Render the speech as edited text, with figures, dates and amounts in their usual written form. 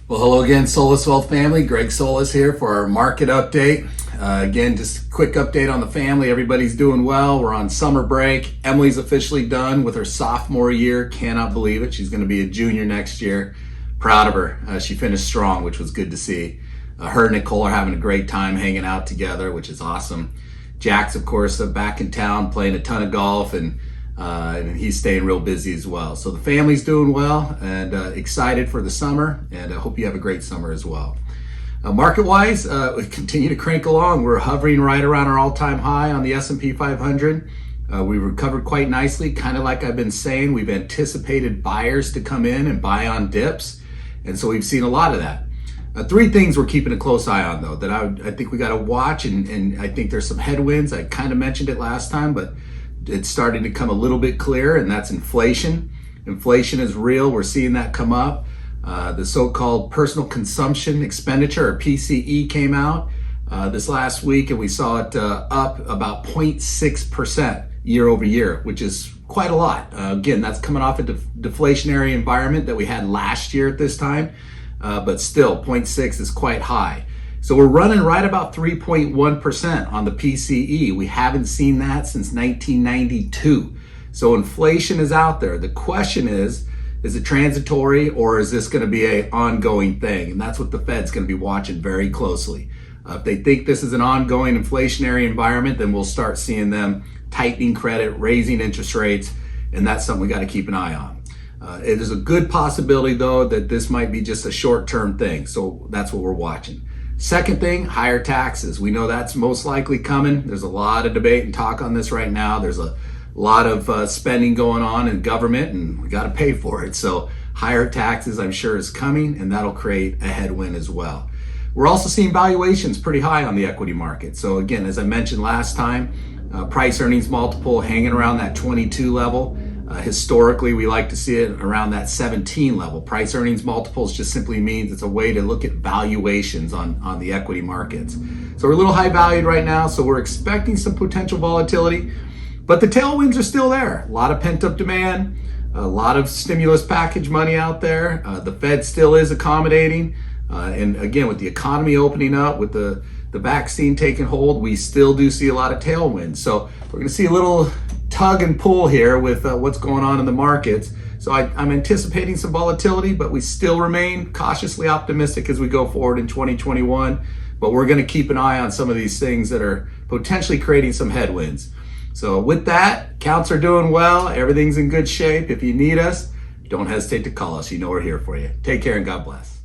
Well, hello again, Solis Wealth family. Greg Solis here for our market update. Again, just a quick update on the family. Everybody's doing well. We're on summer break. Emily's officially done with her sophomore year. Cannot believe it. She's going to be a junior next year. Proud of her. She finished strong, which was good to see. Her and Nicole are having a great time hanging out together, which is awesome. Jack's, of course, back in town playing a ton of golf, and he's staying real busy as well. So the family's doing well and excited for the summer, and I hope you have a great summer as well. Market-wise, we continue to crank along. We're hovering right around our all-time high on the S&P 500. We recovered quite nicely, kind of like I've been saying. We've anticipated buyers to come in and buy on dips, and so we've seen a lot of that. Three things we're keeping a close eye on, though, that I think we got to watch, and I think there's some headwinds. I kind of mentioned it last time, but it's starting to come a little bit clearer, and that's inflation. Inflation is real. We're seeing that come up. The so-called personal consumption expenditure, or PCE, came out this last week, and we saw it up about 0.6% year over year, which is quite a lot. Again, that's coming off a deflationary environment that we had last year at this time, but still 0.6 is quite high. So we're running right about 3.1% on the PCE. We haven't seen that since 1992. So inflation is out there. The question is it transitory, or is this going to be an ongoing thing? And that's what the Fed's going to be watching very closely. If they think this is an ongoing inflationary environment, then we'll start seeing them tightening credit, raising interest rates, and that's something we got to keep an eye on. It is a good possibility, though, that this might be just a short-term thing. So that's what we're watching. Second thing, higher taxes. We know that's most likely coming. There's a lot of debate and talk on this right now. There's a lot of spending going on in government, and we got to pay for it. So higher taxes, I'm sure, is coming, and that'll create a headwind as well. We're also seeing valuations pretty high on the equity market. So again, as I mentioned last time, price earnings multiple hanging around that 22 level. Historically, we like to see it around that 17 level. Price earnings multiples just simply means it's a way to look at valuations on the equity markets. So we're a little high valued right now, so we're expecting some potential volatility, but the tailwinds are still there. A lot of pent-up demand, a lot of stimulus package money out there. The Fed still is accommodating. And again, with the economy opening up, with the vaccine taking hold, we still do see a lot of tailwinds. So we're going to see a little tug and pull here with what's going on in the markets. So I'm anticipating some volatility, but we still remain cautiously optimistic as we go forward in 2021. But we're going to keep an eye on some of these things that are potentially creating some headwinds. So with that, counts are doing well. Everything's in good shape. If you need us, don't hesitate to call us. You know we're here for you. Take care and God bless.